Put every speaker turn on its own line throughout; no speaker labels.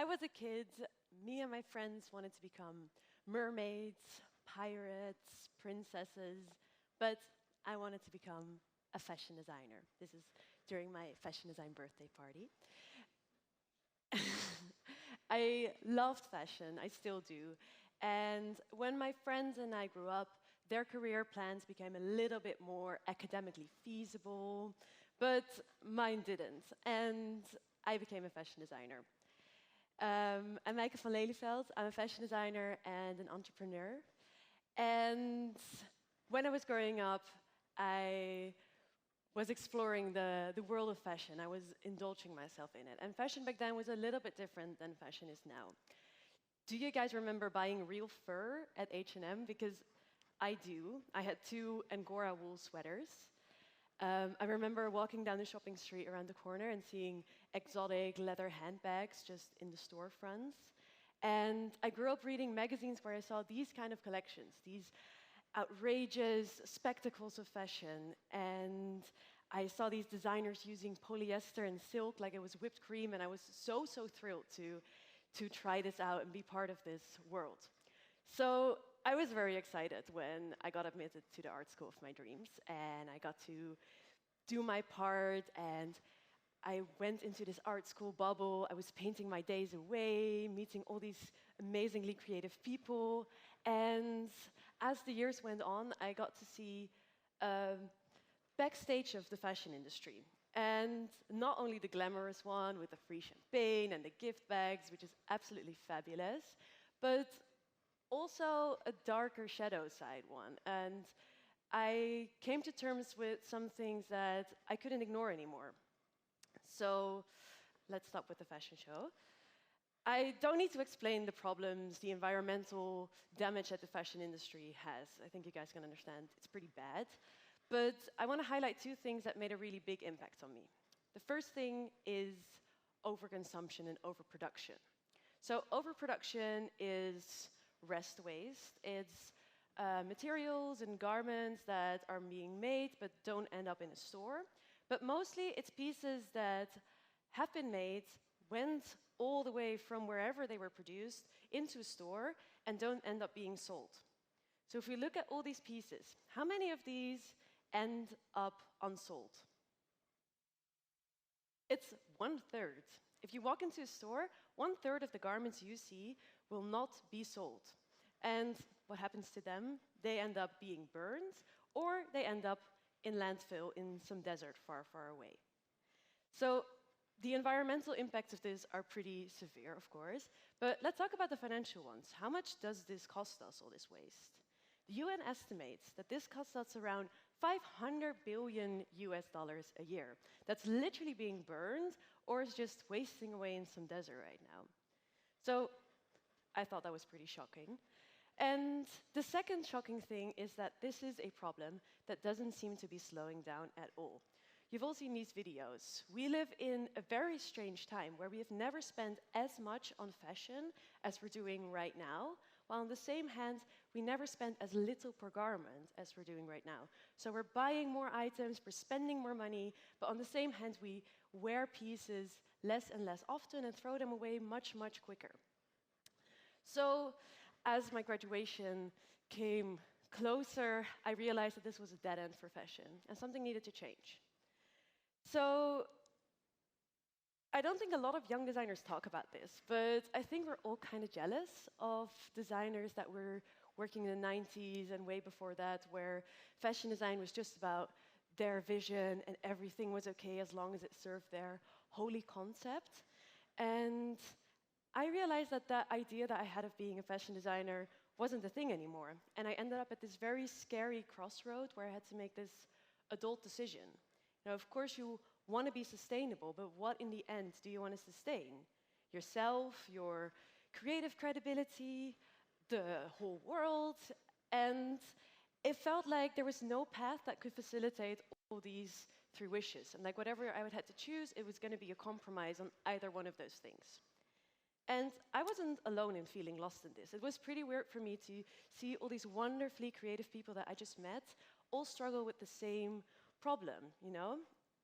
I was a kid, me and my friends wanted to become mermaids, pirates, princesses, but I wanted to become a fashion designer. This is during my fashion design birthday party. I loved fashion, I still do. And when my friends and I grew up, their career plans became a little bit more academically feasible, but mine didn't. And I became a fashion designer. I'm Meike van Lelyveld. I'm a fashion designer and an entrepreneur. And when I was growing up, I was exploring the world of fashion. I was indulging myself in it. And fashion back then was a little bit different than fashion is now. Do you guys remember buying real fur at H&M? Because I do. I had 2 Angora wool sweaters. I remember walking down the shopping street around the corner and seeing exotic leather handbags just in the storefronts. And I grew up reading magazines where I saw these kind of collections, these outrageous spectacles of fashion. And I saw these designers using polyester and silk like it was whipped cream, and I was so thrilled to try this out and be part of this world. So I was very excited when I got admitted to the art school of my dreams, and I got to do my part, and I went into this art school bubble. I was painting my days away, meeting all these amazingly creative people, and as the years went on, I got to see backstage of the fashion industry. And not only the glamorous one with the free champagne and the gift bags, which is absolutely fabulous, but also a darker shadow side one. And I came to terms with some things that I couldn't ignore anymore. So let's start with the fashion show. I don't need to explain the problems, the environmental damage that the fashion industry has. I think you guys can understand it's pretty bad. But I want to highlight 2 things that made a really big impact on me. The first thing is overconsumption and overproduction. So overproduction is rest waste. It's materials and garments that are being made but don't end up in a store. But mostly it's pieces that have been made, went all the way from wherever they were produced into a store and don't end up being sold. So if we look at all these pieces, how many of these end up unsold? It's 1/3. If you walk into a store, 1/3 of the garments you see will not be sold. And what happens to them? They end up being burned, or they end up in landfill in some desert far away. So the environmental impacts of this are pretty severe, of course, but let's talk about the financial ones. How much does this cost us, all this waste? The UN estimates that this costs us around $500 billion a year. That's literally being burned or is just wasting away in some desert right now. So I thought that was pretty shocking. And the second shocking thing is that this is a problem that doesn't seem to be slowing down at all. You've all seen these videos. We live in a very strange time where we have never spent as much on fashion as we're doing right now, while on the same hand, we never spent as little per garment as we're doing right now. So we're buying more items, we're spending more money, but on the same hand, we wear pieces less and less often and throw them away much quicker. So as my graduation came closer, I realized that this was a dead end for fashion, and something needed to change. So I don't think a lot of young designers talk about this, but I think we're all kind of jealous of designers that were working in the 90s and way before that, where fashion design was just about their vision and everything was okay as long as it served their holy concept. And I realized that that idea that I had of being a fashion designer wasn't the thing anymore. And I ended up at this very scary crossroad where I had to make this adult decision. Now, of course, you want to be sustainable, but what in the end do you want to sustain? Yourself, your creative credibility, the whole world? And it felt like there was no path that could facilitate all these 3 wishes. And like whatever I would have to choose, it was going to be a compromise on either one of those things. And I wasn't alone in feeling lost in this. It was pretty weird for me to see all these wonderfully creative people that I just met all struggle with the same problem, you know?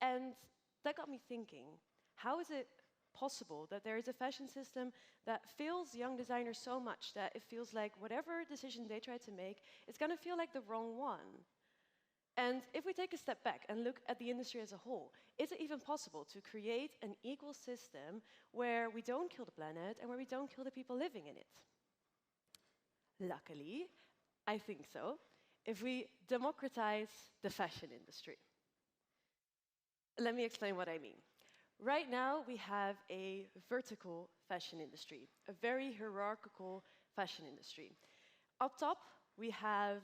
And that got me thinking, how is it possible that there is a fashion system that fills young designers so much that it feels like whatever decision they try to make, it's going to feel like the wrong one. And if we take a step back and look at the industry as a whole, is it even possible to create an equal system where we don't kill the planet and where we don't kill the people living in it? Luckily, I think so, if we democratize the fashion industry. Let me explain what I mean. Right now, we have a vertical fashion industry, a very hierarchical fashion industry. Up top, we have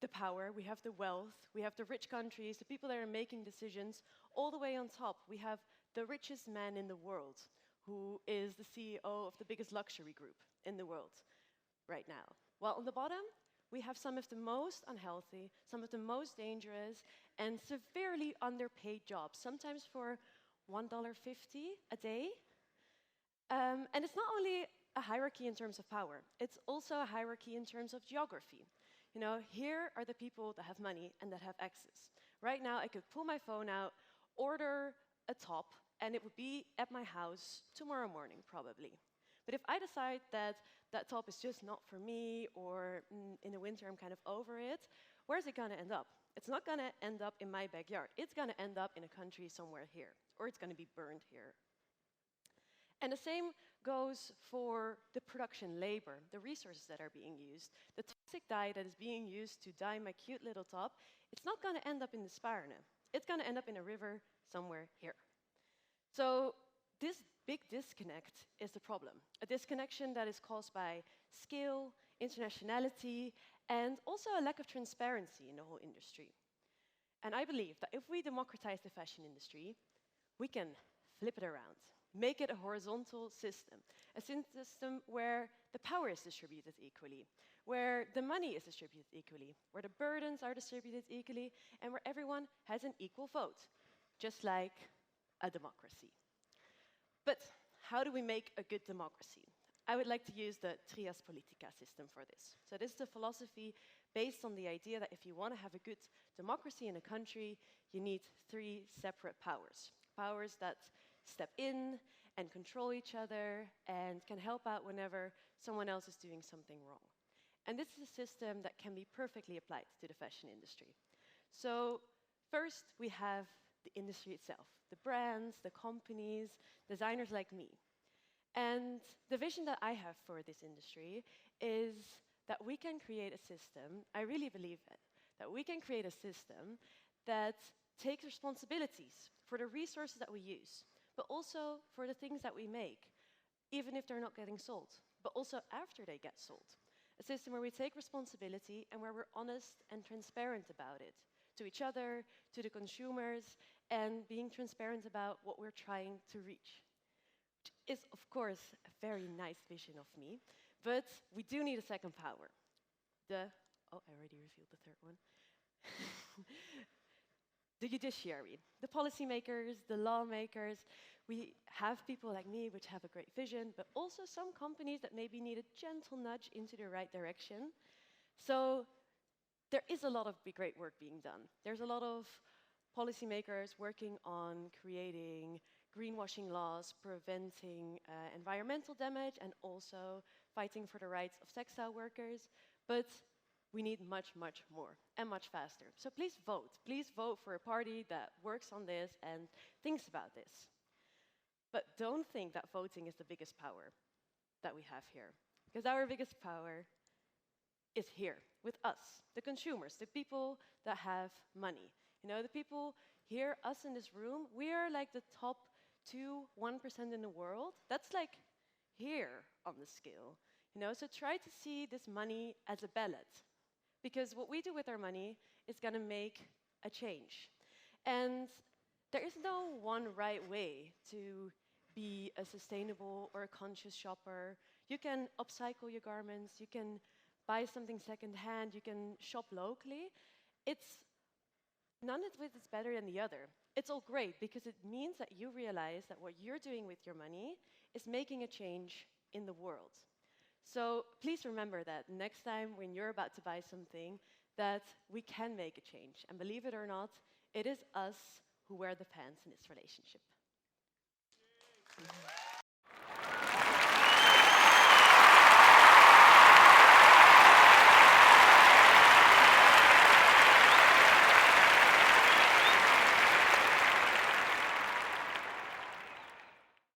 the power, we have the wealth, we have the rich countries, the people that are making decisions. All the way on top, we have the richest man in the world, who is the CEO of the biggest luxury group in the world right now. While on the bottom, we have some of the most unhealthy, some of the most dangerous, and severely underpaid jobs, sometimes for $1.50 a day. And it's not only a hierarchy in terms of power, it's also a hierarchy in terms of geography. You know, here are the people that have money and that have access. Right now, I could pull my phone out, order a top, and it would be at my house tomorrow morning, probably. But if I decide that that top is just not for me, or in the winter I'm kind of over it, where's it going to end up? It's not going to end up in my backyard. It's going to end up in a country somewhere here, or it's going to be burned here. And the same goes for the production labor, the resources that are being used. The toxic dye that is being used to dye my cute little top, it's not going to end up in the Sparne. It's going to end up in a river somewhere here. So this big disconnect is the problem. A disconnection that is caused by scale, internationality, and also a lack of transparency in the whole industry. And I believe that if we democratize the fashion industry, we can flip it around. Make it a horizontal system, a system where the power is distributed equally, where the money is distributed equally, where the burdens are distributed equally, and where everyone has an equal vote, just like a democracy. But how do we make a good democracy? I would like to use the trias politica system for this. So this is a philosophy based on the idea that if you want to have a good democracy in a country, you need three separate powers. Powers that step in and control each other and can help out whenever someone else is doing something wrong. And this is a system that can be perfectly applied to the fashion industry. So first, we have the industry itself, the brands, the companies, designers like me. And the vision that I have for this industry is that we can create a system, I really believe it, that we can create a system that takes responsibilities for the resources that we use, but also for the things that we make, even if they're not getting sold, but also after they get sold. A system where we take responsibility and where we're honest and transparent about it, to each other, to the consumers, and being transparent about what we're trying to reach. Which is, of course, a very nice vision of me, but we do need a second power. Oh, I already revealed the third one. The judiciary, the policymakers, the lawmakers. We have people like me which have a great vision, but also some companies that maybe need a gentle nudge into the right direction. So there is a lot of great work being done. There's a lot of policymakers working on creating greenwashing laws, preventing environmental damage, and also fighting for the rights of textile workers. But we need much, much more and much faster. So please vote. Please vote for a party that works on this and thinks about this. But don't think that voting is the biggest power that we have here. Because our biggest power is here, with us, the consumers, the people that have money. You know, the people here, us in this room, we are like the top 1% in the world. That's like here on the scale. You know, so try to see this money as a ballot. Because what we do with our money is going to make a change. And there is no one right way to be a sustainable or a conscious shopper. You can upcycle your garments, you can buy something secondhand, you can shop locally. None of it is better than the other. It's all great because it means that you realize that what you're doing with your money is making a change in the world. So please remember that next time when you're about to buy something, that we can make a change. And believe it or not, it is us who wear the pants in this relationship.
Democratising.